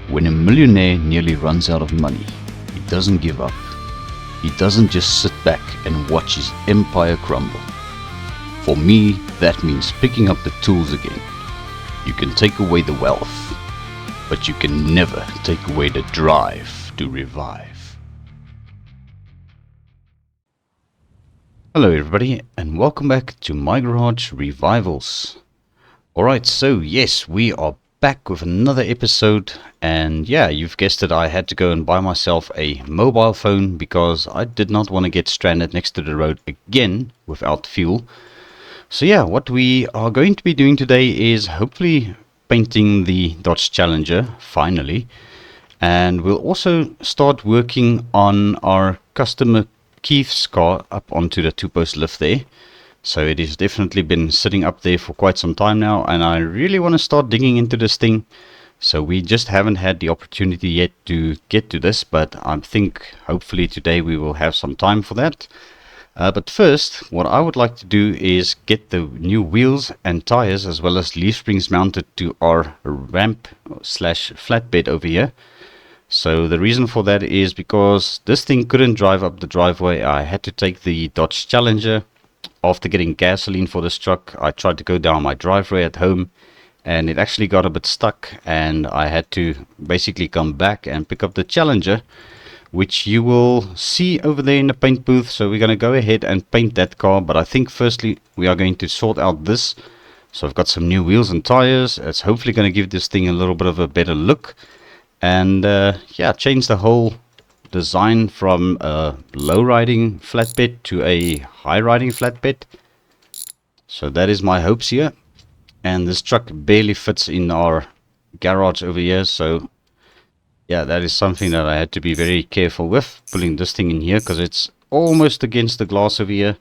When a millionaire nearly runs out of money, he doesn't give up. He doesn't just sit back and watch his empire crumble. For me, that means picking up the tools again. You can take away the wealth, but you can never take away the drive to revive. Hello everybody, and welcome back to My Garage Revivals. Alright, so yes, we are back with another episode, and yeah, you've guessed it, I had to go and buy myself a mobile phone because I did not want to get stranded next to the road again without fuel. So yeah, what we are going to be doing today is hopefully painting the Dodge Challenger finally, and we'll also start working on our customer Keith's car up onto the two-post lift there. So it has definitely been sitting up there for quite some time now, and I really want to start digging into this thing. So we just haven't had the opportunity yet to get to this, but I think hopefully today we will have some time for that. But first, what I would like to do is get the new wheels and tires as well as leaf springs mounted to our ramp slash flatbed over here. So the reason for that is because this thing couldn't drive up the driveway. I had to take the Dodge Challenger. After getting gasoline for this truck, I tried to go down my driveway at home and it actually got a bit stuck, and I had to basically come back and pick up the Challenger, which you will see over there in the paint booth. So we're going to go ahead and paint that car, but I think firstly we are going to sort out this. So I've got some new wheels and tires. It's hopefully going to give this thing a little bit of a better look, and yeah, change the whole design from a low riding flatbed to a high riding flatbed. So that is my hopes here, and this truck barely fits in our garage over here. So yeah, that is something that I had to be very careful with, pulling this thing in here, because it's almost against the glass over here.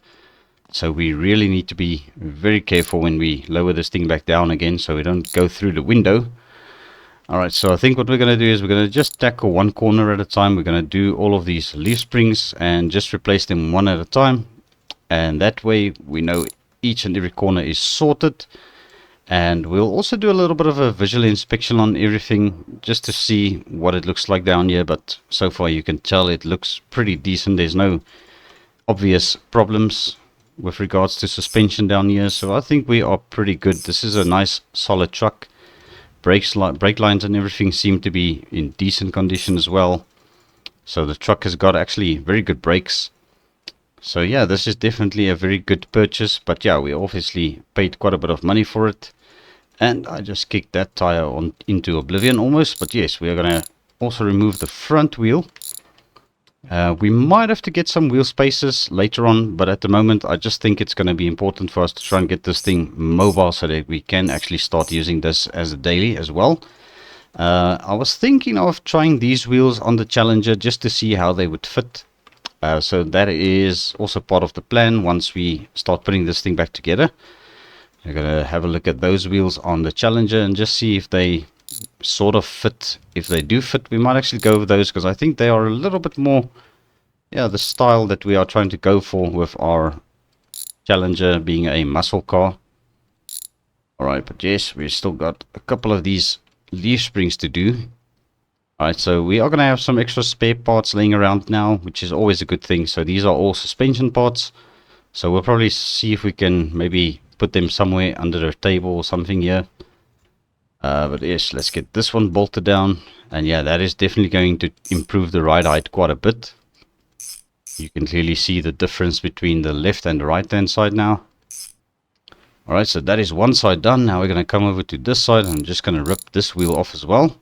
So we really need to be very careful when we lower this thing back down again, so we don't go through the window. Alright, so I think what we're going to do is we're going to just tackle one corner at a time. We're going to do all of these leaf springs and just replace them one at a time. And that way we know each and every corner is sorted. And we'll also do a little bit of a visual inspection on everything just to see what it looks like down here. But so far you can tell it looks pretty decent. There's no obvious problems with regards to suspension down here. So I think we are pretty good. This is a nice solid truck. Brake lines and everything seem to be in decent condition as well. So the truck has got actually very good brakes. So yeah, this is definitely a very good purchase. But yeah, we obviously paid quite a bit of money for it. And I just kicked that tire into oblivion almost. But yes, we are going to also remove the front wheel. We might have to get some wheel spacers later on, but at the moment I just think it's going to be important for us to try and get this thing mobile so that we can actually start using this as a daily as well. I was thinking of trying these wheels on the Challenger just to see how they would fit. So that is also part of the plan once we start putting this thing back together. We're going to have a look at those wheels on the Challenger and just see if they sort of fit. If they do fit, we might actually go with those, because I think they are a little bit more, yeah, the style that we are trying to go for with our Challenger being a muscle car. Alright, but yes, we've still got a couple of these leaf springs to do. Alright, so we are going to have some extra spare parts laying around now, which is always a good thing. So these are all suspension parts, so we'll probably see if we can maybe put them somewhere under a table or something here. But yes, let's get this one bolted down. And yeah, that is definitely going to improve the ride height quite a bit. You can clearly see the difference between the left and the right hand side now. Alright, so that is one side done. Now we're going to come over to this side. I'm just going to rip this wheel off as well.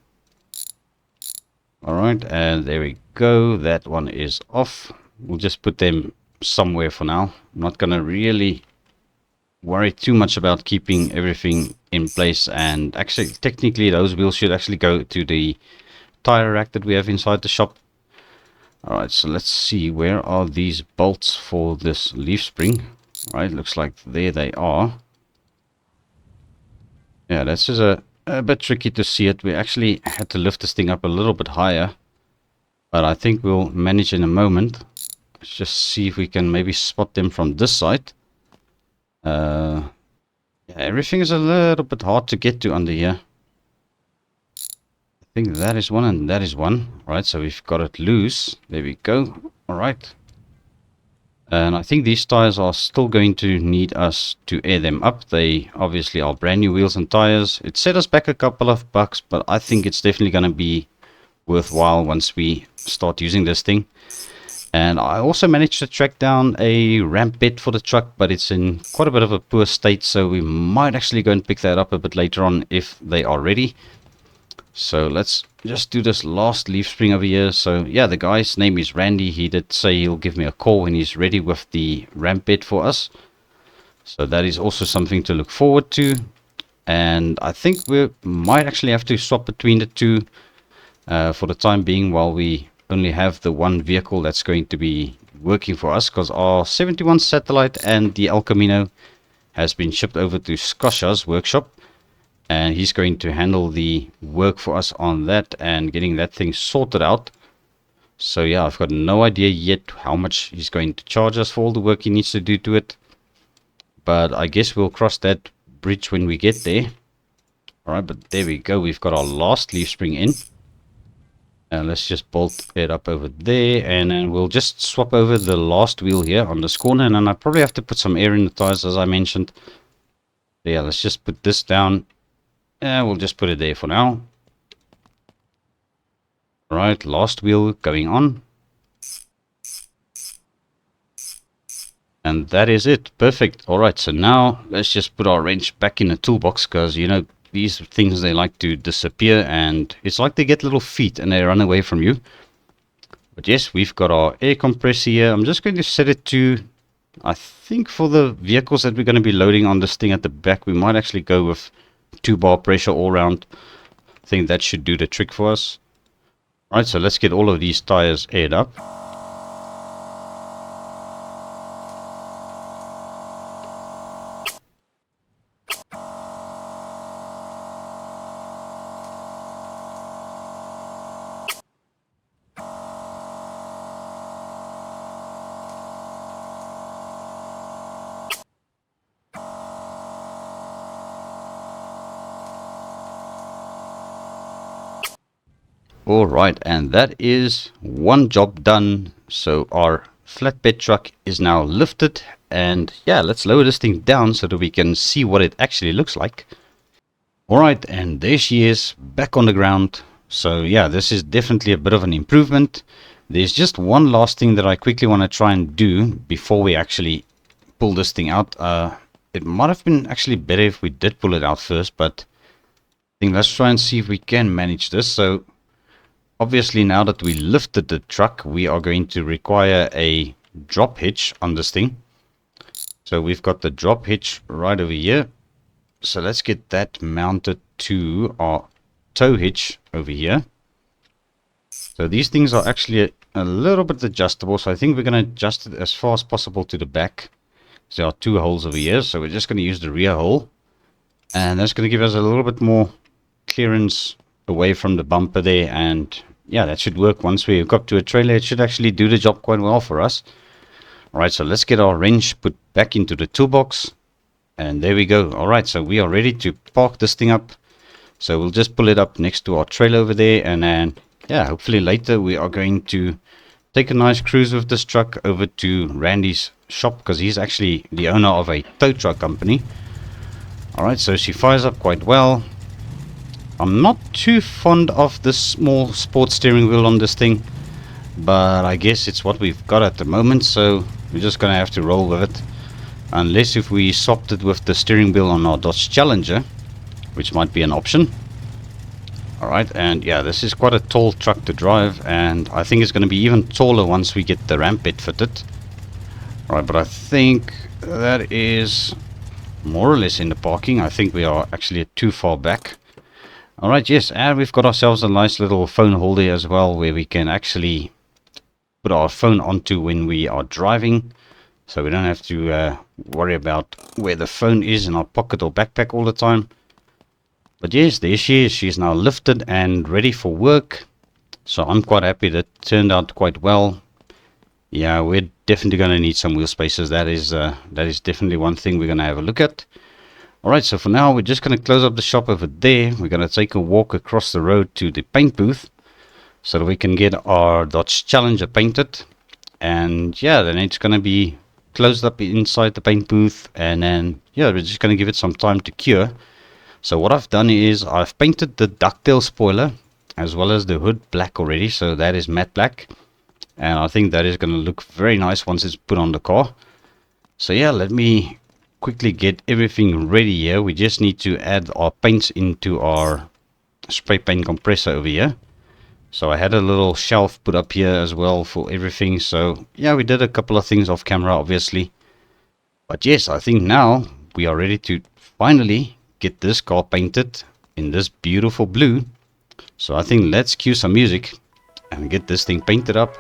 Alright, and there we go. That one is off. We'll just put them somewhere for now. I'm not going to really worry too much about keeping everything in place, and actually technically those wheels should actually go to the tire rack that we have inside the shop. Alright, so let's see, where are these bolts for this leaf spring? Alright, looks like there they are. Yeah, this is a bit tricky to see it. We actually had to lift this thing up a little bit higher, but I think we'll manage in a moment. Let's just see if we can maybe spot them from this side. Yeah, everything is a little bit hard to get to under here. I think that is one and that is one. All right, so we've got it loose. There we go. All right. And I think these tires are still going to need us to air them up. They obviously are brand new wheels and tires. It set us back a couple of bucks, but I think it's definitely going to be worthwhile once we start using this thing. And I also managed to track down a ramp bed for the truck, but it's in quite a bit of a poor state, so we might actually go and pick that up a bit later on if they are ready. So let's just do this last leaf spring over here. So yeah, the guy's name is Randy. He did say he'll give me a call when he's ready with the ramp bed for us. So that is also something to look forward to. And I think we might actually have to swap between the two for the time being, while we only have the one vehicle that's going to be working for us, because our 71 Satellite and the El Camino has been shipped over to Scotia's workshop, and he's going to handle the work for us on that and getting that thing sorted out. So yeah, I've got no idea yet how much he's going to charge us for all the work he needs to do to it, but I guess we'll cross that bridge when we get there. Alright, but there we go, we've got our last leaf spring in. Let's just bolt it up over there, and then we'll just swap over the last wheel here on this corner, and then I probably have to put some air in the tires, as I mentioned. Yeah, let's just put this down. We'll just put it there for now. Right, last wheel going on. And that is it. Perfect. Alright, so now let's just put our wrench back in the toolbox, because, you know, these things, they like to disappear, and it's like they get little feet and they run away from you. But yes, we've got our air compressor here. I'm just going to set it to, I think for the vehicles that we're going to be loading on this thing at the back, we might actually go with 2-bar pressure all around. I think that should do the trick for us. Alright, so let's get all of these tires aired up. Alright, and that is one job done. So our flatbed truck is now lifted, and yeah, let's lower this thing down so that we can see what it actually looks like. Alright, and there she is, back on the ground. So yeah, this is definitely a bit of an improvement. There's just one last thing that I quickly want to try and do before we actually pull this thing out. It might have been actually better if we did pull it out first, but I think let's try and see if we can manage this. So obviously, now that we lifted the truck, we are going to require a drop hitch on this thing. So we've got the drop hitch right over here. So let's get that mounted to our tow hitch over here. So these things are actually a little bit adjustable. So I think we're going to adjust it as far as possible to the back. There are 2 holes over here. So we're just going to use the rear hole. And that's going to give us a little bit more clearance away from the bumper there, and yeah, that should work. Once we hook up to a trailer, it should actually do the job quite well for us. Alright, so let's get our wrench put back into the toolbox, and there we go. Alright, so we are ready to park this thing up. So we'll just pull it up next to our trailer over there, and then yeah, hopefully later we are going to take a nice cruise with this truck over to Randy's shop, because he's actually the owner of a tow truck company. Alright, so she fires up quite well. I'm not too fond of this small sports steering wheel on this thing, but I guess it's what we've got at the moment, so we're just gonna have to roll with it. Unless if we swapped it with the steering wheel on our Dodge Challenger, which might be an option. Alright, and yeah, this is quite a tall truck to drive, and I think it's going to be even taller once we get the ramp bed fitted. Alright, but I think that is more or less in the parking. I think we are actually too far back. Alright, yes, and we've got ourselves a nice little phone holder as well, where we can actually put our phone onto when we are driving, so we don't have to worry about where the phone is in our pocket or backpack all the time. But yes, there she is. She's now lifted and ready for work, so I'm quite happy. That turned out quite well. Yeah, we're definitely going to need some wheel spacers. That is definitely one thing we're going to have a look at. Alright, so for now we're just going to close up the shop over there. We're going to take a walk across the road to the paint booth so that we can get our Dodge Challenger painted. And yeah, then it's going to be closed up inside the paint booth, and then yeah, we're just going to give it some time to cure. So what I've done is I've painted the ducktail spoiler as well as the hood black already, so that is matte black, and I think that is going to look very nice once it's put on the car. So yeah, let me quickly get everything ready here. We just need to add our paints into our spray paint compressor over here. So I had a little shelf put up here as well for everything. So yeah, we did a couple of things off camera obviously, but yes, I think now we are ready to finally get this car painted in this beautiful blue. So I think let's cue some music and get this thing painted up.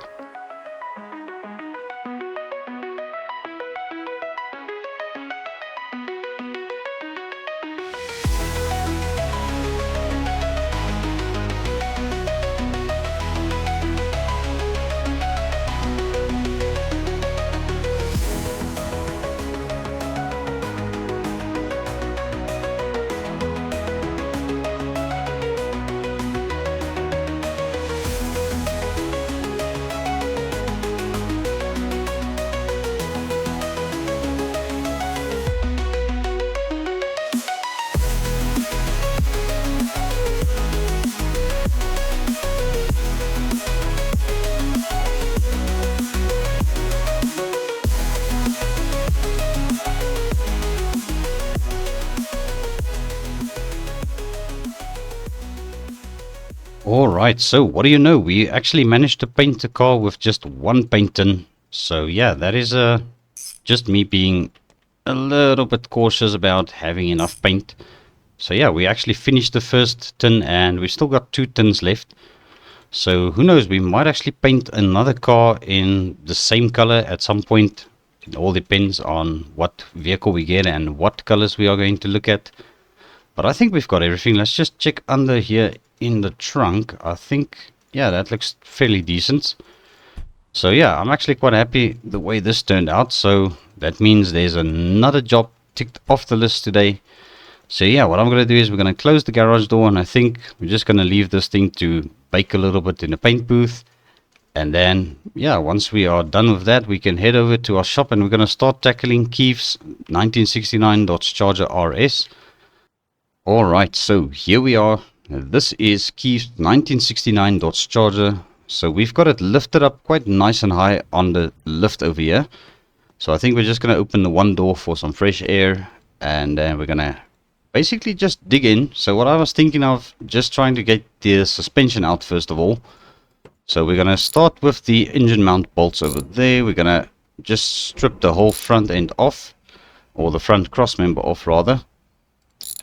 Alright, so what do you know? We actually managed to paint the car with just one paint tin. So yeah, that is just me being a little bit cautious about having enough paint. So yeah, we actually finished the first tin and we still got 2 tins left. So who knows, we might actually paint another car in the same color at some point. It all depends on what vehicle we get and what colors we are going to look at. But I think we've got everything. Let's just check under here in the trunk. I think, yeah, that looks fairly decent. So yeah, I'm actually quite happy the way this turned out. So that means there's another job ticked off the list today. So yeah, what I'm going to do is we're going to close the garage door, and I think we're just going to leave this thing to bake a little bit in the paint booth. And then, yeah, once we are done with that, we can head over to our shop and we're going to start tackling Keith's 1969 Dodge Charger RS. Alright, so here we are. This is Keith's 1969 Dodge Charger. So we've got it lifted up quite nice and high on the lift over here. So I think we're just going to open the one door for some fresh air, and then we're going to basically just dig in. So what I was thinking of, just trying to get the suspension out first of all. So we're going to start with the engine mount bolts over there. We're going to just strip the whole front end off, or the front cross member off rather,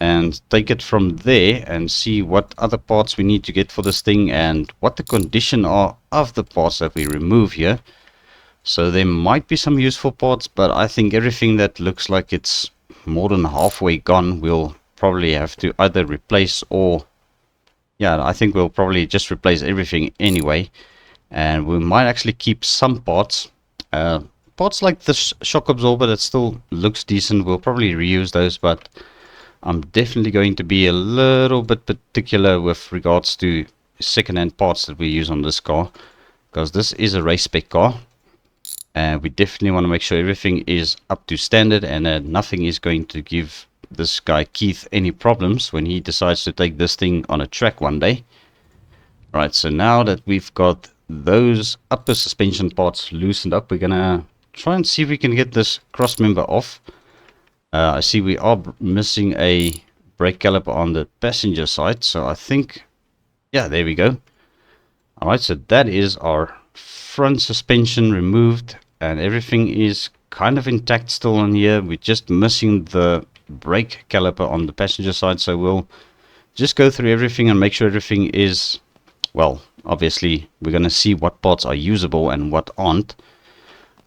and take it from there and see what other parts we need to get for this thing and what the condition are of the parts that we remove here. So there might be some useful parts, but I think everything that looks like it's more than halfway gone we'll probably have to either replace, or yeah, I think we'll probably just replace everything anyway. And we might actually keep some parts. Parts like this shock absorber that still looks decent, we'll probably reuse those, but I'm definitely going to be a little bit particular with regards to second-hand parts that we use on this car, because this is a race spec car, and we definitely want to make sure everything is up to standard and that nothing is going to give this guy Keith any problems when he decides to take this thing on a track one day. Right, so now that we've got those upper suspension parts loosened up, we're gonna try and see if we can get this cross member off. I see we are missing a brake caliper on the passenger side, so I think, yeah, there we go. Alright, so that is our front suspension removed, and everything is kind of intact still on here. We're just missing the brake caliper on the passenger side, so we'll just go through everything and make sure everything is, well, obviously we're going to see what parts are usable and what aren't.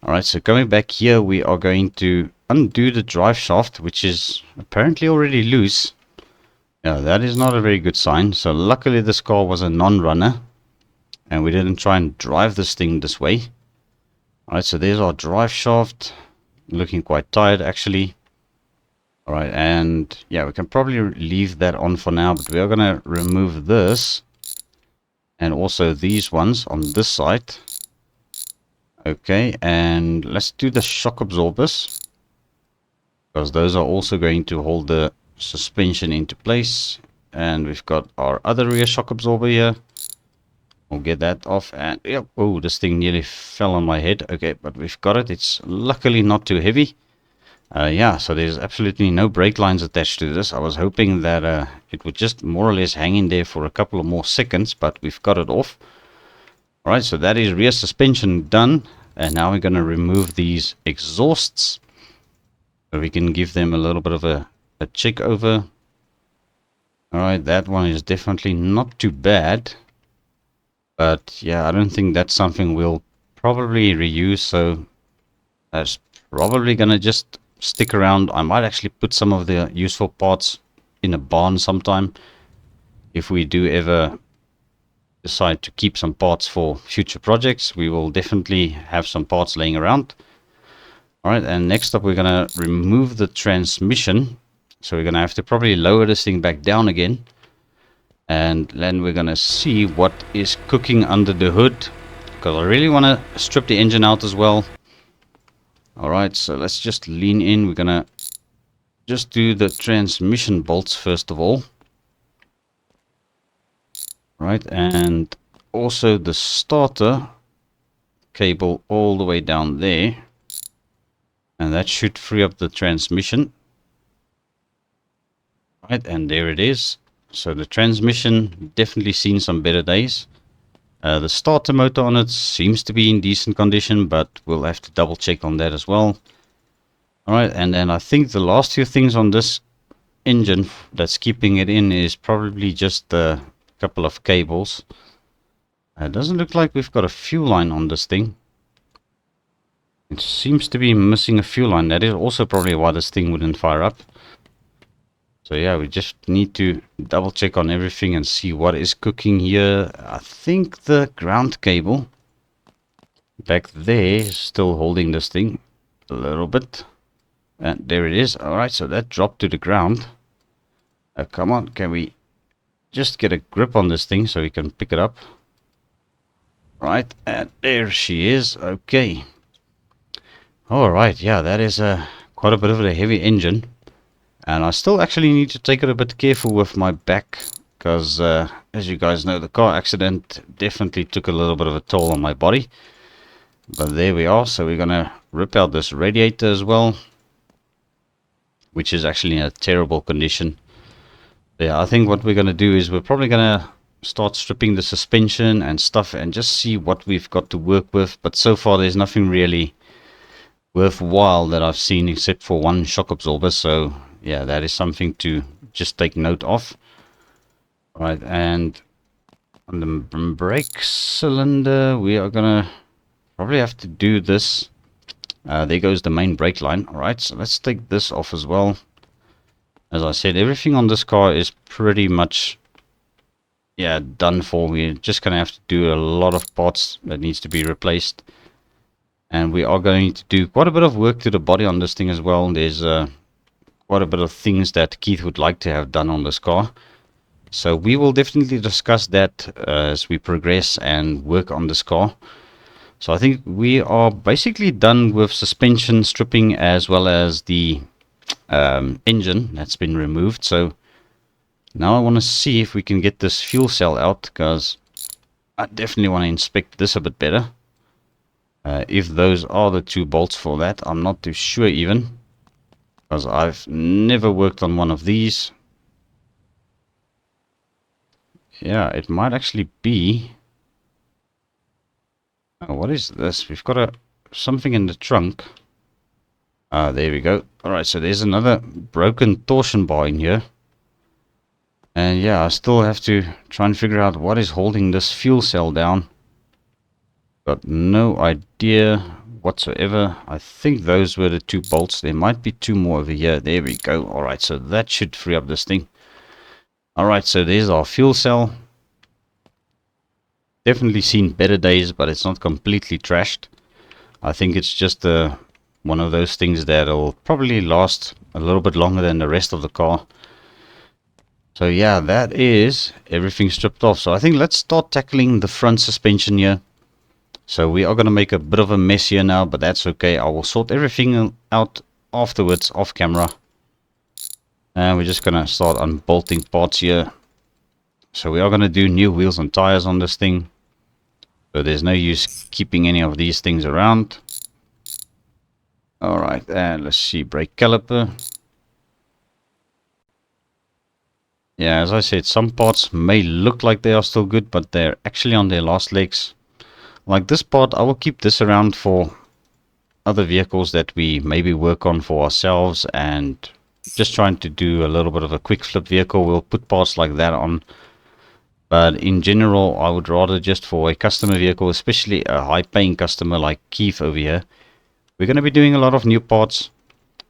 Alright, so going back here, we are going to undo the drive shaft, which is apparently already loose. Yeah, that is not a very good sign. So luckily this car was a non-runner and we didn't try and drive this thing this way. Alright, so there's our drive shaft, looking quite tired actually. Alright, and yeah, we can probably leave that on for now, but we are going to remove this and also these ones on this side. Okay, and let's do the shock absorbers, because those are also going to hold the suspension into place. And we've got our other rear shock absorber here. We'll get that off, and yep. Oh, this thing nearly fell on my head. Okay, but we've got it. It's luckily not too heavy. Yeah, so there's absolutely no brake lines attached to this. I was hoping that it would just more or less hang in there for a couple of more seconds, but we've got it off. Alright, so that is rear suspension done. And now we're going to remove these exhausts, so we can give them a little bit of a check over. Alright, that one is definitely not too bad. But yeah, I don't think that's something we'll probably reuse, so that's probably going to just stick around. I might actually put some of the useful parts in a barn sometime, if we do ever decide to keep some parts for future projects. We will definitely have some parts laying around. Alright, and next up we're going to remove the transmission. So we're going to have to probably lower this thing back down again. And then we're going to see what is cooking under the hood, because I really want to strip the engine out as well. Alright, so let's just lean in. We're going to just do the transmission bolts first of all. Right, and also the starter cable all the way down there. And that should free up the transmission. Right, and there it is. So the transmission definitely seen some better days. The starter motor on it seems to be in decent condition, but we'll have to double check on that as well. Alright, and then I think the last few things on this engine that's keeping it in is probably just a couple of cables. It doesn't look like we've got a fuel line on this thing. It seems to be missing a fuel line. That is also probably why this thing wouldn't fire up. So yeah, we just need to double check on everything and see what is cooking here. I think the ground cable back there is still holding this thing a little bit. And there it is. Alright, so that dropped to the ground. Come on, can we just get a grip on this thing so we can pick it up? Right, and there she is. Okay. Alright, yeah, that is quite a bit of a heavy engine. And I still actually need to take it a bit careful with my back, because as you guys know, the car accident definitely took a little bit of a toll on my body. But there we are. So we're going to rip out this radiator as well, which is actually in a terrible condition. Yeah, I think what we're going to do is we're probably going to start stripping the suspension and stuff and just see what we've got to work with. But so far there's nothing really worthwhile that I've seen except for one shock absorber. So yeah, that is something to just take note of. Right, and on the brake cylinder, we are gonna probably have to do this. There goes the main brake line. Alright, so let's take this off as well. As I said, everything on this car is pretty much, yeah, done for. We're just gonna have to do a lot of parts that needs to be replaced. And we are going to do quite a bit of work to the body on this thing as well. There's quite a bit of things that Keith would like to have done on this car. So we will definitely discuss that as we progress and work on this car. So I think we are basically done with suspension stripping as well as the engine that's been removed. So now I want to see if we can get this fuel cell out, because I definitely want to inspect this a bit better. If those are the two bolts for that, I'm not too sure even, because I've never worked on one of these. Yeah, it might actually be. Oh, what is this? We've got something in the trunk. There we go. Alright, so there's another broken torsion bar in here. And yeah, I still have to try and figure out what is holding this fuel cell down. Got no idea whatsoever. I think those were the two bolts. There might be two more over here. There we go. Alright, so that should free up this thing. Alright, so there's our fuel cell. Definitely seen better days, but it's not completely trashed. I think it's just one of those things that'll probably last a little bit longer than the rest of the car. So yeah, that is everything stripped off. So I think let's start tackling the front suspension here. So we are going to make a bit of a mess here now, but that's okay. I will sort everything out afterwards off camera. And we're just going to start unbolting parts here. So we are going to do new wheels and tires on this thing. So there's no use keeping any of these things around. Alright, and let's see, brake caliper. Yeah, as I said, some parts may look like they are still good, but they're actually on their last legs. Like this part, I will keep this around for other vehicles that we maybe work on for ourselves, and just trying to do a little bit of a quick flip vehicle. We'll put parts like that on. But in general, I would rather just for a customer vehicle, especially a high-paying customer like Keith over here, we're going to be doing a lot of new parts.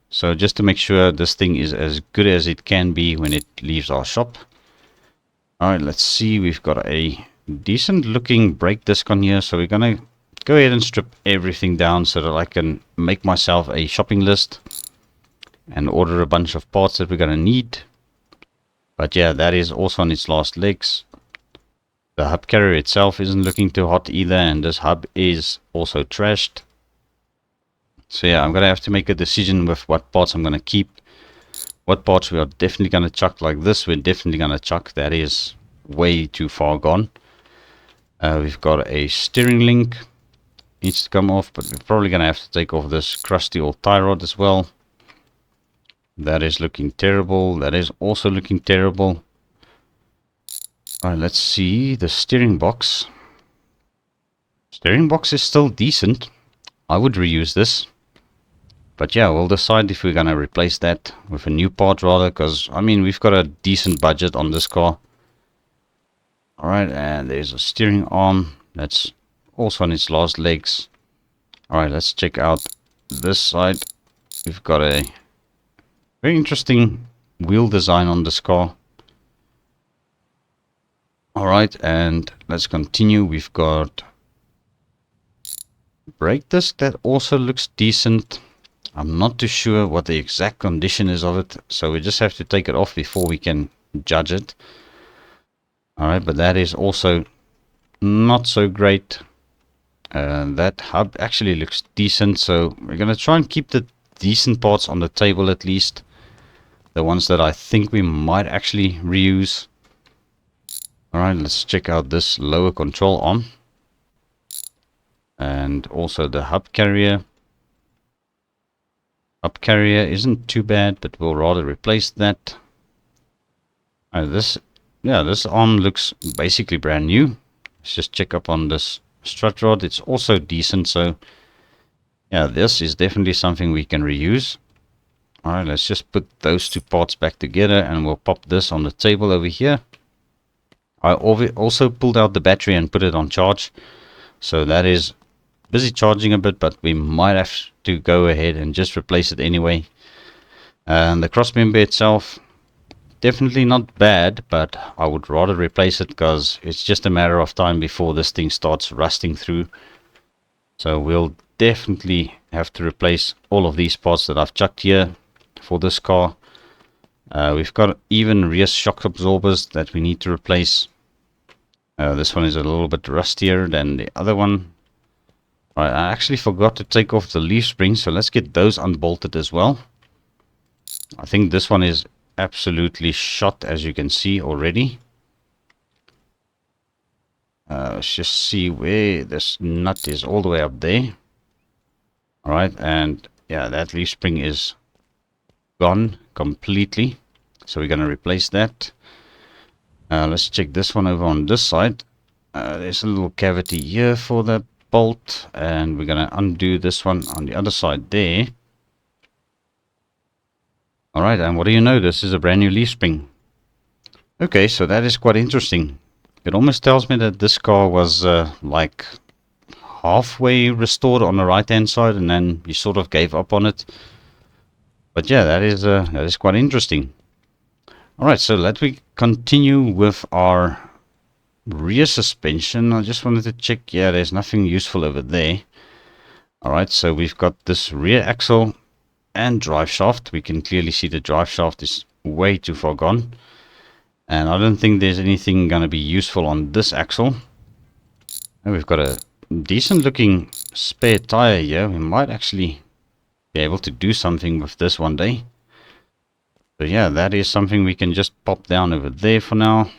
So just to make sure this thing is as good as it can be when it leaves our shop. Alright, let's see. We've got a decent looking brake disc on here. So we're going to go ahead and strip everything down so that I can make myself a shopping list and order a bunch of parts that we're going to need. But yeah, that is also on its last legs. The hub carrier itself isn't looking too hot either, and this hub is also trashed. So yeah, I'm going to have to make a decision with what parts I'm going to keep. What parts we are definitely going to chuck. Like this, we're definitely going to chuck. That is way too far gone. We've got a steering link. Needs to come off, but we're probably going to have to take off this crusty old tie rod as well. That is looking terrible. That is also looking terrible. Alright, let's see the steering box. Steering box is still decent. I would reuse this. But yeah, we'll decide if we're going to replace that with a new part rather, because I mean, we've got a decent budget on this car. Alright, and there's a steering arm that's also on its last legs. Alright, let's check out this side. We've got a very interesting wheel design on this car. Alright, and let's continue. We've got brake disc that also looks decent. I'm not too sure what the exact condition is of it, so we just have to take it off before we can judge it. Alright, but that is also not so great. That hub actually looks decent, so we're going to try and keep the decent parts on the table at least. The ones that I think we might actually reuse. Alright, let's check out this lower control arm. And also the hub carrier. Hub carrier isn't too bad, but we'll rather replace that. This arm looks basically brand new. Let's just check up on this strut rod. It's also decent, so yeah, this is definitely something we can reuse. Alright, let's just put those two parts back together and we'll pop this on the table over here. I also pulled out the battery and put it on charge, so that is busy charging a bit, but we might have to go ahead and just replace it anyway. And the crossmember itself, definitely not bad, but I would rather replace it because it's just a matter of time before this thing starts rusting through. So we'll definitely have to replace all of these parts that I've chucked here for this car. We've got even rear shock absorbers that we need to replace. This one is a little bit rustier than the other one. Right, I actually forgot to take off the leaf springs, so let's get those unbolted as well. I think this one is absolutely shot, as you can see already. Let's just see where this nut is, all the way up there. Alright, and yeah, that leaf spring is gone completely, so we're going to replace that. Let's check this one over on this side. There's a little cavity here for the bolt, and we're going to undo this one on the other side there. Alright, and what do you know, this is a brand new leaf spring. Okay, so that is quite interesting. It almost tells me that this car was like halfway restored on the right hand side, and then you sort of gave up on it. But yeah, that is quite interesting. Alright, so let me continue with our rear suspension. I just wanted to check. Yeah, there's nothing useful over there. Alright, so we've got this rear axle and drive shaft. We can clearly see the drive shaft is way too far gone. And I don't think there's anything going to be useful on this axle. And we've got a decent looking spare tire here. We might actually be able to do something with this one day. So yeah, that is something we can just pop down over there for now.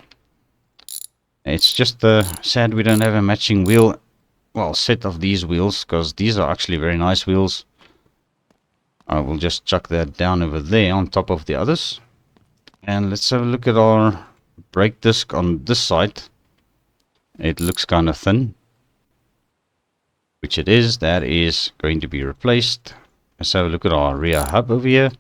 It's just sad we don't have a matching wheel, well, set of these wheels, because these are actually very nice wheels. I will just chuck that down over there on top of the others. And let's have a look at our brake disc on this side. It looks kind of thin, which it is. That is going to be replaced. Let's have a look at our rear hub over here.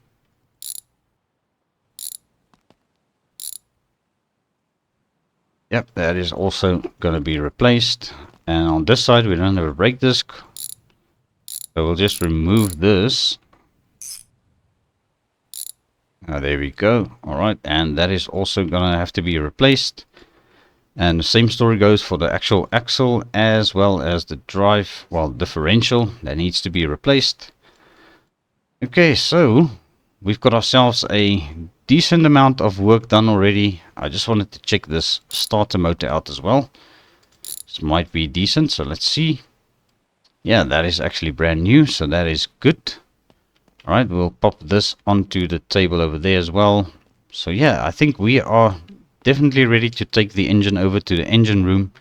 Yep, that is also going to be replaced. And on this side we don't have a brake disc, so we'll just remove this. There we go. Alright, and that is also going to have to be replaced. And the same story goes for the actual axle as well as the drive, well, differential. That needs to be replaced. Okay, so we've got ourselves a decent amount of work done already. I just wanted to check this starter motor out as well. This might be decent, so let's see. Yeah, that is actually brand new, so that is good. Alright, we'll pop this onto the table over there as well. So yeah, I think we are definitely ready to take the engine over to the engine room.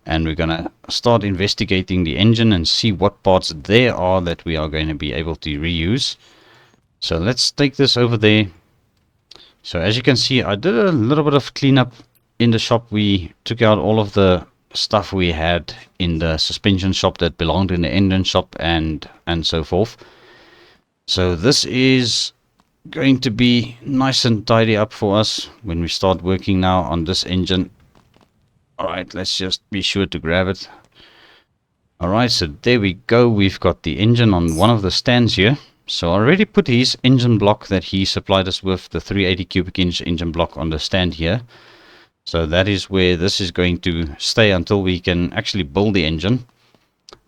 And we're going to start investigating the engine and see what parts there are that we are going to be able to reuse. So let's take this over there. So as you can see, I did a little bit of cleanup in the shop. We took out all of the stuff we had in the suspension shop that belonged in the engine shop and so forth. So this is going to be nice and tidy up for us when we start working now on this engine. Alright, let's just be sure to grab it. Alright, so there we go. We've got the engine on one of the stands here. So I already put his engine block that he supplied us with, the 380 cubic inch engine block, on the stand here. So that is where this is going to stay until we can actually build the engine.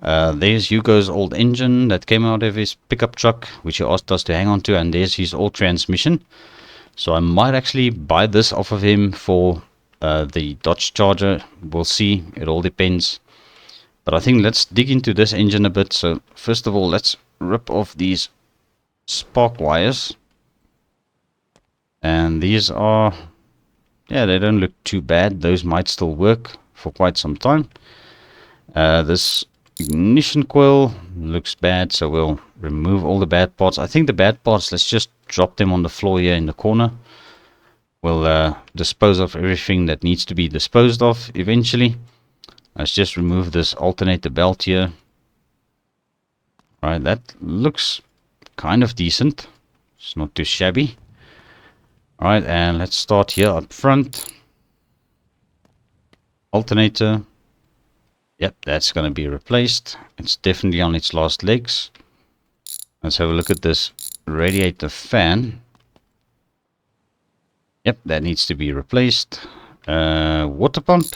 There's Hugo's old engine that came out of his pickup truck, which he asked us to hang on to, and there's his old transmission. So I might actually buy this off of him for the Dodge Charger. We'll see, it all depends. But I think let's dig into this engine a bit. So first of all, let's rip off these spark wires. And these are, yeah, they don't look too bad. Those might still work for quite some time. This ignition coil looks bad, so we'll remove all the bad parts. I think the bad parts, let's just drop them on the floor here in the corner. We'll dispose of everything that needs to be disposed of eventually. Let's just remove this alternator belt here. Right, that looks kind of decent. It's not too shabby. Alright, and let's start here up front. Alternator. Yep, that's going to be replaced. It's definitely on its last legs. Let's have a look at this radiator fan. Yep, that needs to be replaced. Water pump.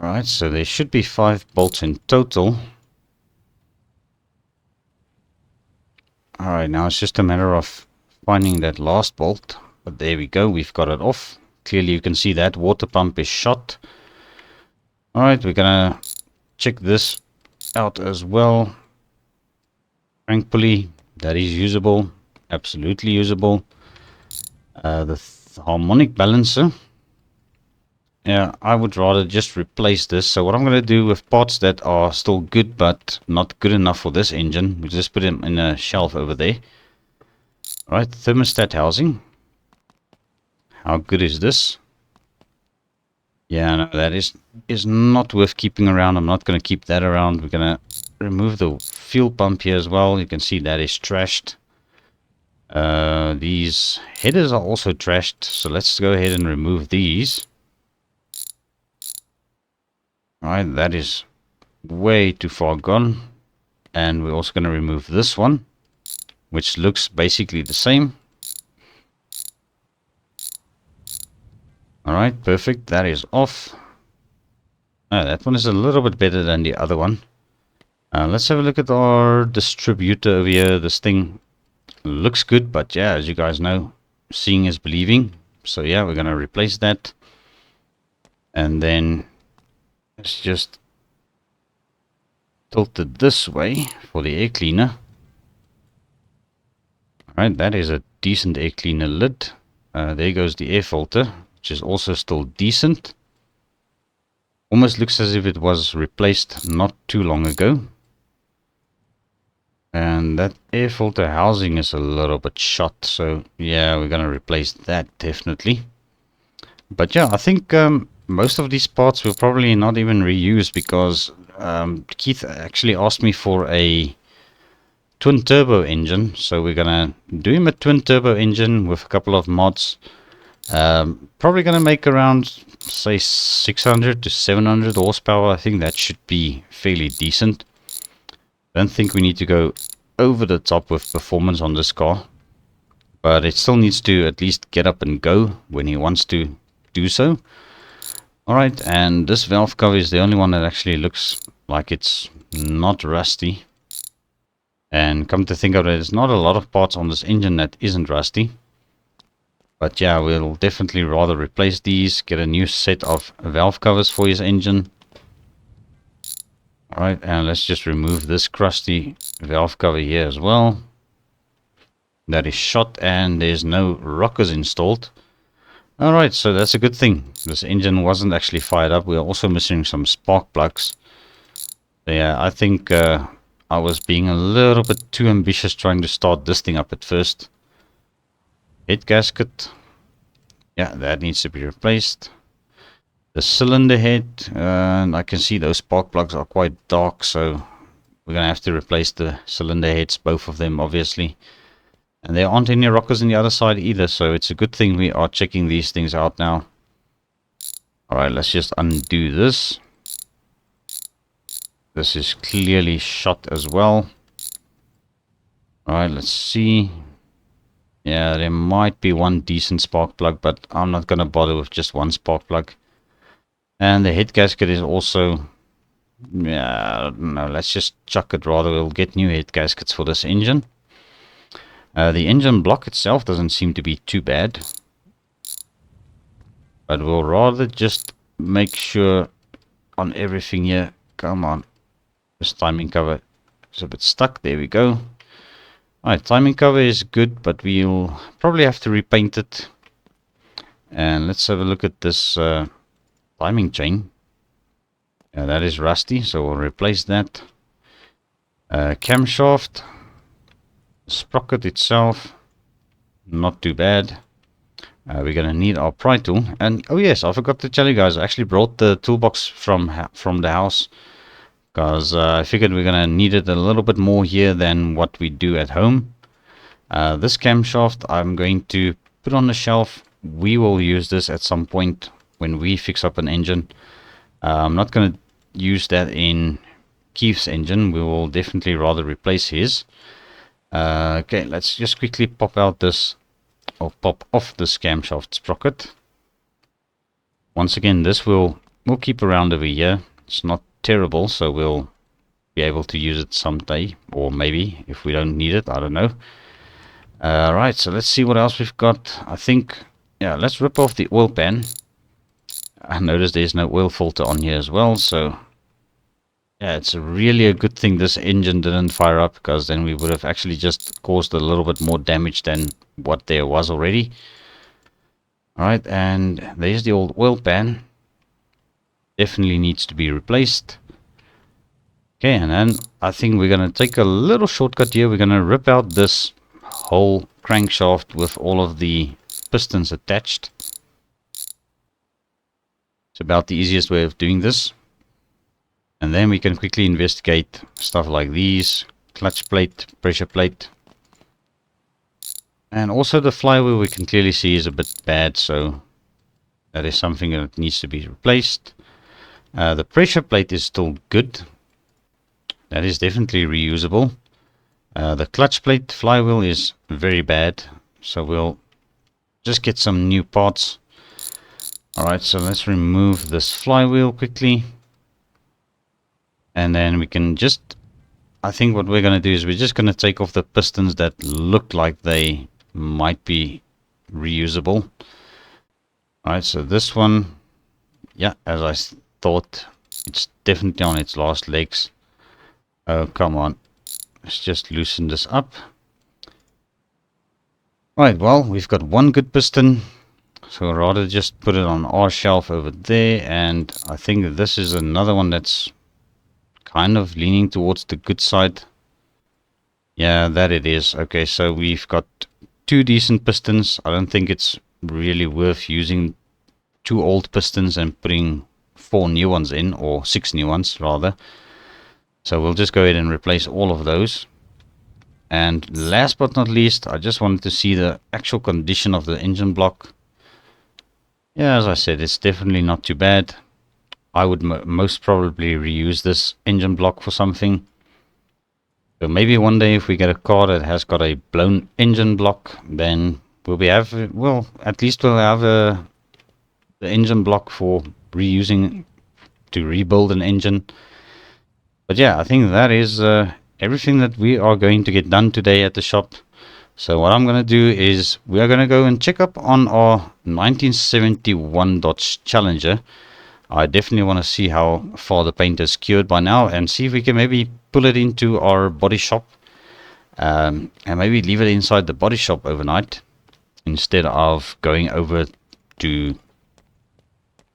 Alright, so there should be 5 bolts in total. Alright, now it's just a matter of finding that last bolt. But there we go, we've got it off. Clearly you can see that water pump is shot. Alright, we're gonna check this out as well. Crank pulley, that is usable. Absolutely usable. The harmonic balancer. Yeah, I would rather just replace this. So what I'm going to do with parts that are still good but not good enough for this engine, we just put them in a shelf over there. Alright, thermostat housing. How good is this? Yeah, no, that is not worth keeping around. I'm not going to keep that around. We're going to remove the fuel pump here as well. You can see that is trashed. These headers are also trashed, so let's go ahead and remove these. Alright, that is way too far gone. And we're also going to remove this one, which looks basically the same. Alright, perfect. That is off. That one is a little bit better than the other one. Let's have a look at our distributor over here. This thing looks good, but yeah, as you guys know, seeing is believing. So yeah, we're going to replace that. And then let's just tilt it this way for the air cleaner. Alright, that is a decent air cleaner lid. There goes the air filter, which is also still decent. Almost looks as if it was replaced not too long ago. And that air filter housing is a little bit shot, so yeah, we're going to replace that definitely. But yeah, I think most of these parts will probably not even reuse, because Keith actually asked me for a twin turbo engine, so we're going to do him a twin turbo engine with a couple of mods. Probably going to make around, say, 600 to 700 horsepower. I think that should be fairly decent. Don't think we need to go over the top with performance on this car, but it still needs to at least get up and go when he wants to do so. Alright, and this valve cover is the only one that actually looks like it's not rusty. And come to think of it, there's not a lot of parts on this engine that isn't rusty. But yeah, we'll definitely rather replace these, get a new set of valve covers for his engine. Alright, and let's just remove this crusty valve cover here as well. That is shot, and there's no rockers installed. Alright, so that's a good thing. This engine wasn't actually fired up. We're also missing some spark plugs. Yeah, I think I was being a little bit too ambitious trying to start this thing up at first. Head gasket. Yeah, that needs to be replaced. The cylinder head, and I can see those spark plugs are quite dark, so we're going to have to replace the cylinder heads, both of them obviously. And there aren't any rockers on the other side either, so it's a good thing we are checking these things out now. Alright, let's just undo this. This is clearly shot as well. Alright, let's see. Yeah, there might be one decent spark plug, but I'm not going to bother with just one spark plug. And the head gasket is also, yeah, no, let's just chuck it rather. We'll get new head gaskets for this engine. The engine block itself doesn't seem to be too bad, but we'll rather just make sure on everything here. Come on, this timing cover is a bit stuck. There we go. Alright, timing cover is good, but we'll probably have to repaint it. And let's have a look at this timing chain. Yeah, that is rusty, so we'll replace that. Camshaft, sprocket itself, not too bad. We're gonna need our pry tool, and oh yes, I forgot to tell you guys, I actually brought the toolbox from the house, because I figured we're gonna need it a little bit more here than what we do at home. This camshaft I'm going to put on the shelf. We will use this at some point when we fix up an engine. I'm not going to use that in Keith's engine. We will definitely rather replace his. Okay, let's just quickly pop out this, or pop off this camshaft sprocket. Once again, this we'll keep around over here. It's not terrible, so we'll be able to use it someday, or maybe if we don't need it, I don't know. Right, so let's see what else we've got. I think, yeah, let's rip off the oil pan. I noticed there's no oil filter on here as well, so yeah, it's really a good thing this engine didn't fire up, because then we would have actually just caused a little bit more damage than what there was already. Alright, and there's the old oil pan. Definitely needs to be replaced. Okay, and then I think we're going to take a little shortcut here. We're going to rip out this whole crankshaft with all of the pistons attached. It's about the easiest way of doing this. And then we can quickly investigate stuff like these, clutch plate, pressure plate. And also the flywheel we can clearly see is a bit bad, so that is something that needs to be replaced. The pressure plate is still good. That is definitely reusable. The clutch plate flywheel is very bad, so we'll just get some new parts. Alright, so let's remove this flywheel quickly. And then we can just I think what we're going to do is we're just going to take off the pistons that look like they might be reusable. Alright, so this one, yeah, as I thought, it's definitely on its last legs. Oh, come on. Let's just loosen this up. Right, well, we've got one good piston. So I'd rather just put it on our shelf over there. And I think this is another one that's kind of leaning towards the good side. Yeah, that it is. Okay, so we've got two decent pistons. I don't think it's really worth using two old pistons and putting 4 new ones in, or 6 new ones rather. So we'll just go ahead and replace all of those. And last but not least, I just wanted to see the actual condition of the engine block. Yeah, as I said, it's definitely not too bad. I would most probably reuse this engine block for something. So maybe one day if we get a car that has got a blown engine block, then at least we'll have the engine block for reusing to rebuild an engine. But yeah, I think that is everything that we are going to get done today at the shop. So what I'm going to do is we are going to go and check up on our 1971 Dodge Challenger. I definitely want to see how far the paint is cured by now and see if we can maybe pull it into our body shop and maybe leave it inside the body shop overnight instead of going over to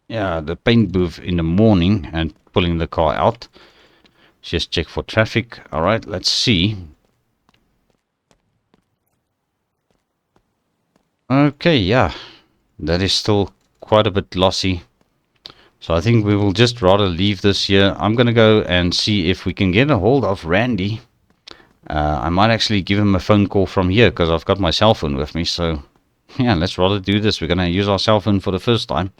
the paint booth in the morning and pulling the car out. Just check for traffic. All right, let's see. Okay, yeah, that is still quite a bit lossy. So I think we will just rather leave this here. I'm going to go and see if we can get a hold of Randy. I might actually give him a phone call from here because I've got my cell phone with me. So yeah, let's rather do this. We're going to use our cell phone for the first time.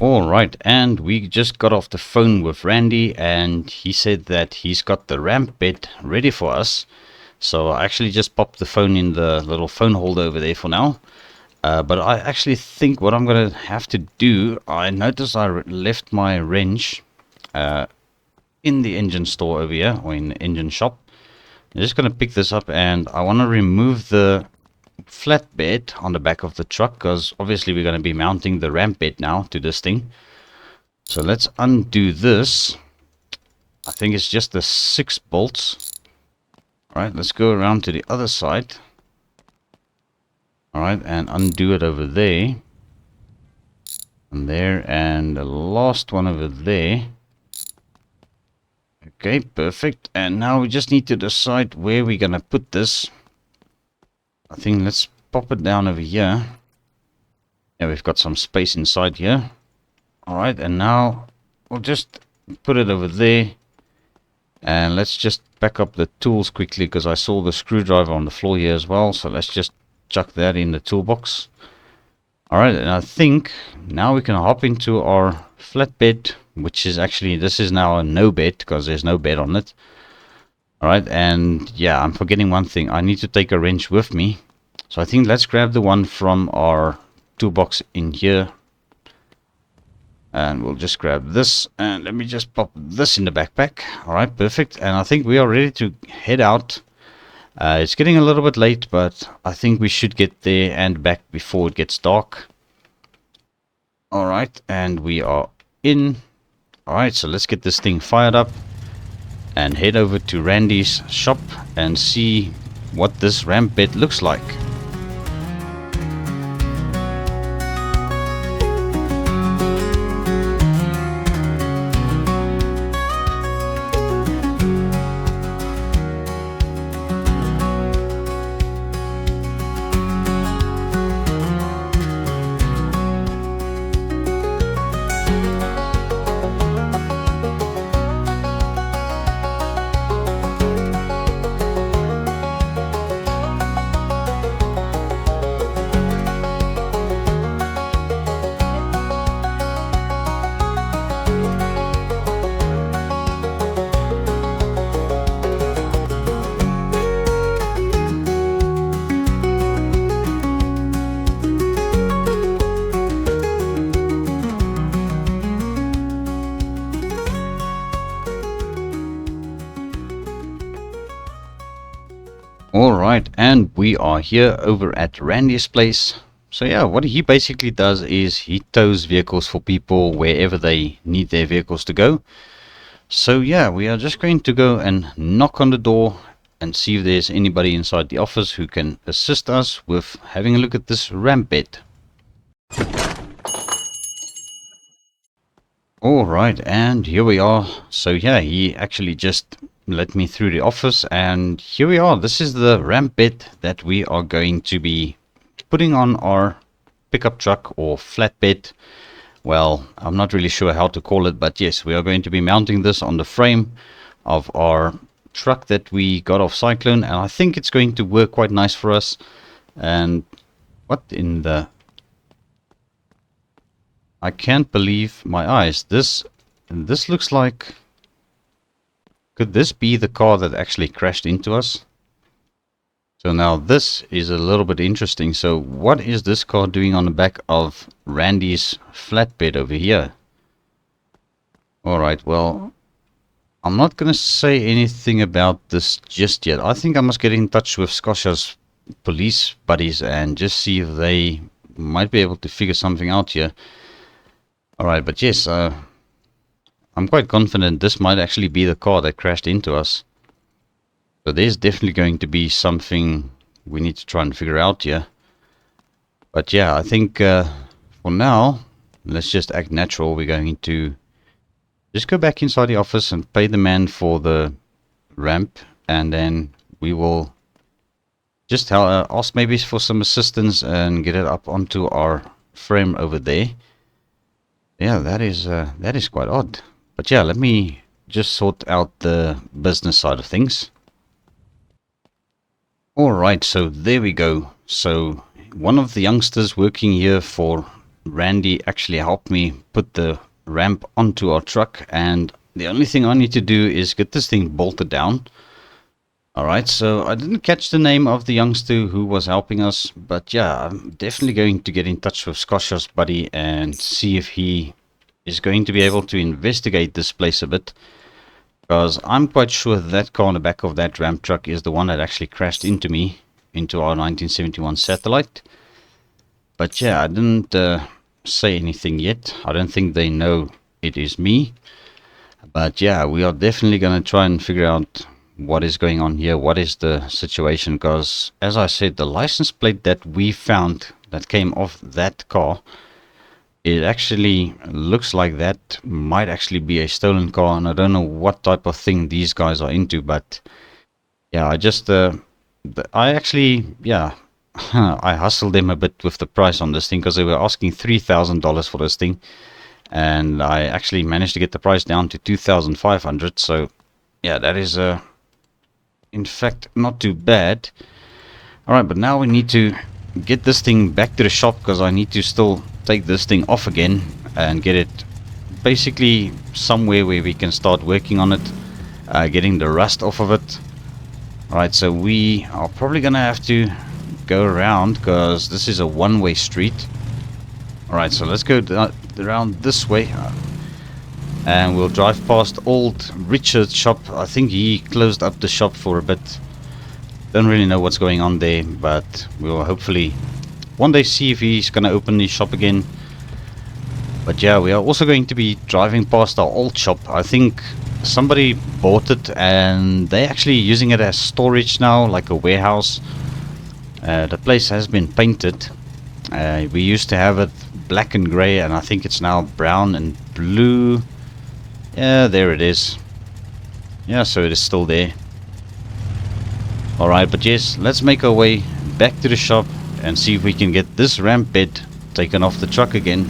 Alright, and we just got off the phone with Randy and he said that he's got the ramp bed ready for us. So I actually just popped the phone in the little phone holder over there for now. But I actually think what I'm going to have to do, I noticed I left my wrench in the engine store over here, or in the engine shop. I'm just going to pick this up and I want to remove the flatbed on the back of the truck because obviously we're going to be mounting the ramp bed now to this thing. So let's undo this. I think it's just the 6 bolts. Alright, let's go around to the other side. Alright, and undo it over there. And there, and the last one over there. Okay, perfect. And now we just need to decide where we're going to put this. I think let's pop it down over here. Yeah, we've got some space inside here. Alright, and now we'll just put it over there. And let's just back up the tools quickly because I saw the screwdriver on the floor here as well. So let's just chuck that in the toolbox. Alright, and I think now we can hop into our flatbed, which is actually, this is now a no bed because there's no bed on it. Alright, and yeah, I'm forgetting one thing. I need to take a wrench with me. So I think let's grab the one from our toolbox in here. And we'll just grab this. And let me just pop this in the backpack. Alright, perfect. And I think we are ready to head out. It's getting a little bit late, but I think we should get there and back before it gets dark. Alright, and we are in. Alright, so let's get this thing fired up and head over to Randy's shop and see what this ramp bed looks like. Alright, and we are here over at Randy's place. So yeah, what he basically does is he tows vehicles for people wherever they need their vehicles to go. So yeah, we are just going to go and knock on the door and see if there's anybody inside the office who can assist us with having a look at this ramp bed. Alright, and here we are. So yeah, he actually just let me through the office, and here we are. This is the ramp bed that we are going to be putting on our pickup truck or flatbed. Well, I'm not really sure how to call it, but yes, we are going to be mounting this on the frame of our truck that we got off Cyclone, and I think it's going to work quite nice for us. And what in the... I can't believe my eyes. This looks like... Could this be the car that actually crashed into us? So now this is a little bit interesting. So what is this car doing on the back of Randy's flatbed over here? Alright, well, I'm not going to say anything about this just yet. I think I must get in touch with Scotia's police buddies and just see if they might be able to figure something out here. Alright, but yes, I'm quite confident this might actually be the car that crashed into us. So there's definitely going to be something we need to try and figure out here. But yeah, I think for now, let's just act natural. We're going to just go back inside the office and pay the man for the ramp. And then we will just ask maybe for some assistance and get it up onto our frame over there. Yeah, that is quite odd. But yeah, let me just sort out the business side of things. Alright, so there we go. So one of the youngsters working here for Randy actually helped me put the ramp onto our truck, and the only thing I need to do is get this thing bolted down. Alright, so I didn't catch the name of the youngster who was helping us, but yeah, I'm definitely going to get in touch with Scotia's buddy and see if he is going to be able to investigate this place a bit. Because I'm quite sure that car on the back of that ramp truck is the one that actually crashed into me, into our 1971 Satellite. But yeah, I didn't say anything yet. I don't think they know it is me. But yeah, we are definitely going to try and figure out what is going on here, what is the situation. Because as I said, the license plate that we found that came off that car, it actually looks like that might actually be a stolen car, and I don't know what type of thing these guys are into, but yeah, I actually, yeah, I hustled them a bit with the price on this thing because they were asking $3,000 for this thing, and I actually managed to get the price down to $2,500. So yeah, that is in fact not too bad. Alright, but now we need to get this thing back to the shop because I need to still take this thing off again and get it basically somewhere where we can start working on it, getting the rust off of it. Alright, so we are probably gonna have to go around because this is a one-way street. Alright, so let's go around this way, and we'll drive past old Richard's shop. I think he closed up the shop for a bit. Don't really know what's going on there, but we'll hopefully one day see if he's gonna open his shop again. But yeah, we are also going to be driving past our old shop. I think somebody bought it and they're actually using it as storage now, like a warehouse. The place has been painted. We used to have it black and grey, and I think it's now brown and blue. Yeah, there it is. Yeah, so it is still there. Alright, but yes, let's make our way back to the shop and see if we can get this ramp bed taken off the truck again.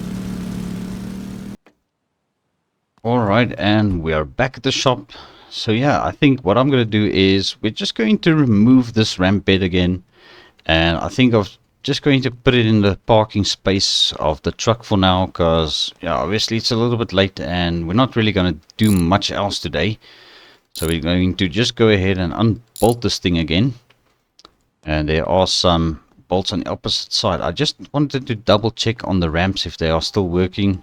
Alright, and we are back at the shop. So yeah, I think what I'm going to do is we're just going to remove this ramp bed again. And I think I'm just going to put it in the parking space of the truck for now, because yeah, obviously it's a little bit late and we're not really going to do much else today. So we're going to just go ahead and unbolt this thing again. And there are some bolts on the opposite side. I just wanted to double check on the ramps if they are still working.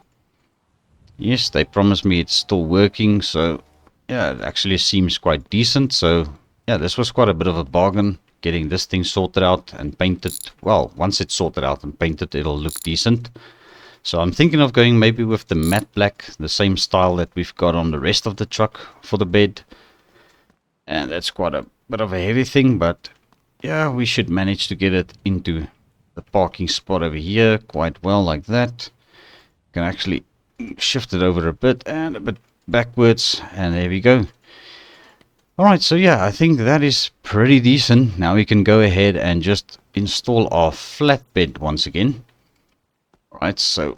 Yes, they promised me it's still working, so yeah, it actually seems quite decent. So yeah, this was quite a bit of a bargain. getting this thing sorted out and painted. Well, once it's sorted out and painted, it'll look decent. So I'm thinking of going maybe with the matte black, the same style that we've got on the rest of the truck for the bed. And that's quite a bit of a heavy thing, but yeah, we should manage to get it into the parking spot over here quite well like that. Can actually shift it over a bit and a bit backwards, and there we go. Alright, so yeah, I think that is pretty decent. Now we can go ahead and just install our flatbed once again. Alright, so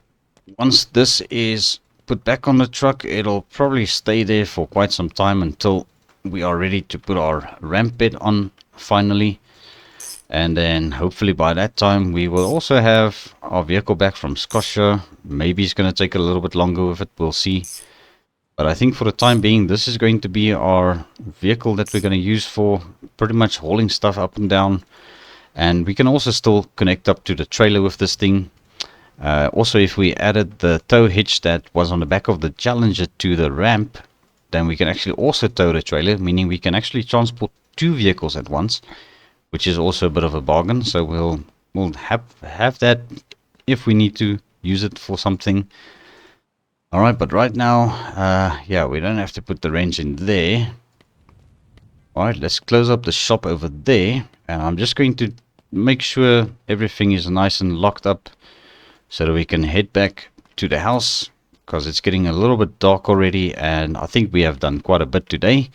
once this is put back on the truck, it'll probably stay there for quite some time until we are ready to put our ramp bed on finally. And then hopefully by that time we will also have our vehicle back from Scotia. Maybe it's going to take a little bit longer with it, we'll see. But I think for the time being, this is going to be our vehicle that we're going to use for pretty much hauling stuff up and down. And we can also still connect up to the trailer with this thing. Also, if we added the tow hitch that was on the back of the Challenger to the ramp, then we can actually also tow the trailer, meaning we can actually transport 2 vehicles at once, which is also a bit of a bargain. So we'll have that if we need to use it for something. Alright, but right now, yeah, we don't have to put the wrench in there. Alright, let's close up the shop over there. And I'm just going to make sure everything is nice and locked up so that we can head back to the house, because it's getting a little bit dark already and I think we have done quite a bit today.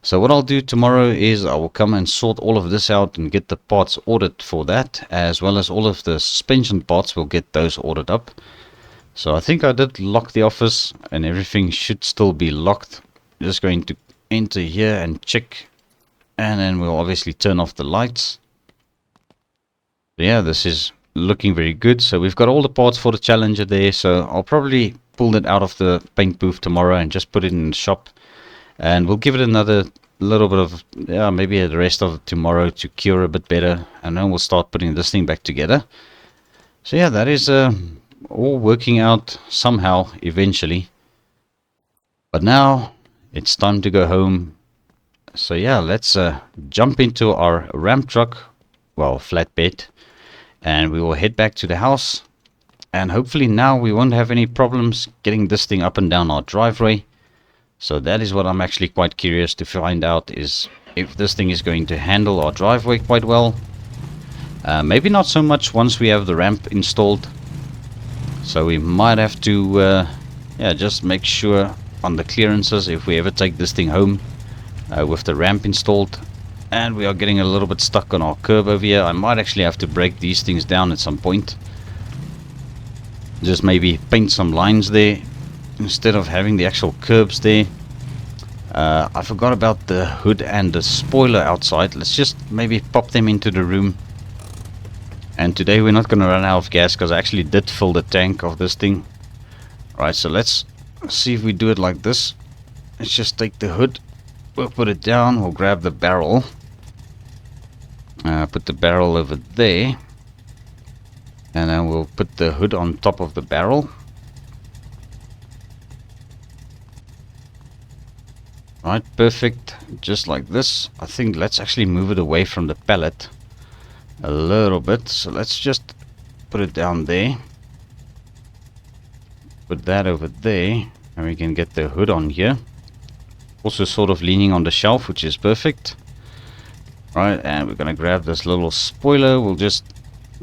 So what I'll do tomorrow is I will come and sort all of this out and get the parts ordered for that, as well as all of the suspension parts. We'll get those ordered up. So I think I did lock the office and everything should still be locked. Just going to enter here and check, and then we'll obviously turn off the lights. Yeah, this is looking very good. So we've got all the parts for the Challenger there, so I'll probably pull it out of the paint booth tomorrow and just put it in the shop, and we'll give it another little bit of, yeah, maybe the rest of tomorrow to cure a bit better, and then we'll start putting this thing back together. So yeah, that is all working out somehow eventually. But now it's time to go home. So yeah, let's jump into our ramp truck, well, flatbed, and we will head back to the house. And hopefully now we won't have any problems getting this thing up and down our driveway. So that is what I'm actually quite curious to find out, is if this thing is going to handle our driveway quite well. Maybe not so much once we have the ramp installed. So we might have to yeah, just make sure on the clearances if we ever take this thing home with the ramp installed. And we are getting a little bit stuck on our curb over here. I might actually have to break these things down at some point. Just maybe paint some lines there instead of having the actual curbs there. I forgot about the hood and the spoiler outside. Let's just maybe pop them into the room. And today we're not going to run out of gas, because I actually did fill the tank of this thing. Right, so let's see if we do it like this. Let's just take the hood, we'll put it down, we'll grab the barrel, put the barrel over there, and then we'll put the hood on top of the barrel. Right, perfect, just like this. I think let's actually move it away from the pallet a little bit. So let's just put it down there, put that over there, and we can get the hood on here, also sort of leaning on the shelf, which is perfect. Right, and we're gonna grab this little spoiler, we'll just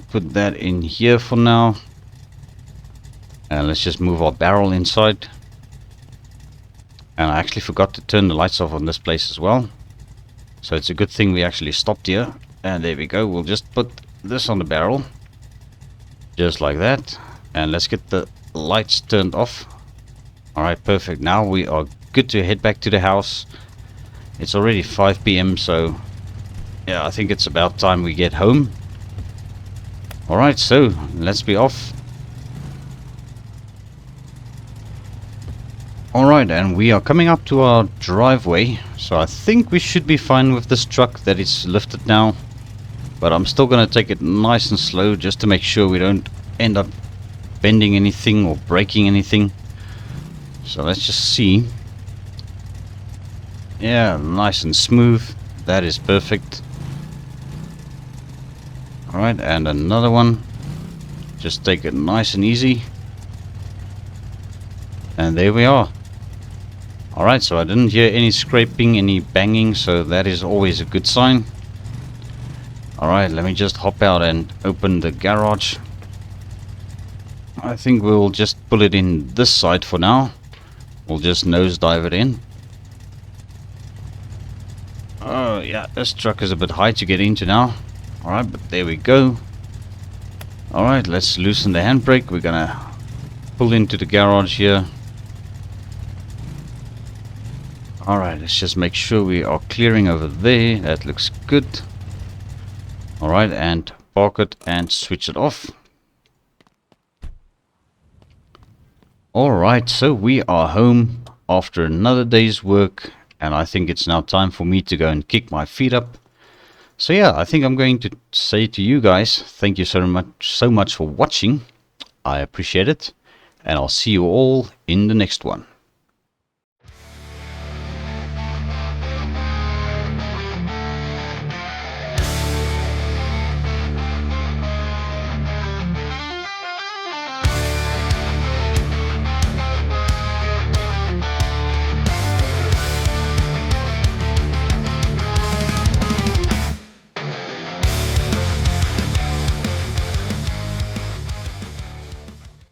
put that in here for now, and let's just move our barrel inside. And I actually forgot to turn the lights off on this place as well, so it's a good thing we actually stopped here. And there we go, we'll just put this on the barrel, just like that. And let's get the lights turned off. Alright, perfect. Now we are good to head back to the house. It's already 5 PM, so yeah, I think it's about time we get home. Alright, so let's be off. Alright, and we are coming up to our driveway. So I think we should be fine with this truck that is lifted now. But I'm still going to take it nice and slow, just to make sure we don't end up bending anything or breaking anything. So let's just see. Yeah, nice and smooth. That is perfect. Alright, and another one. Just take it nice and easy. And there we are. Alright, so I didn't hear any scraping, any banging, so that is always a good sign. Alright, let me just hop out and open the garage. I think we'll just pull it in this side for now. We'll just nosedive it in. Oh yeah, this truck is a bit high to get into now. Alright, but there we go. Alright, let's loosen the handbrake. We're gonna pull into the garage here. Alright, let's just make sure we are clearing over there. That looks good. Alright, and park it and switch it off. Alright, so we are home after another day's work, and I think it's now time for me to go and kick my feet up. So yeah, I think I'm going to say to you guys, thank you so much for watching. I appreciate it, and I'll see you all in the next one.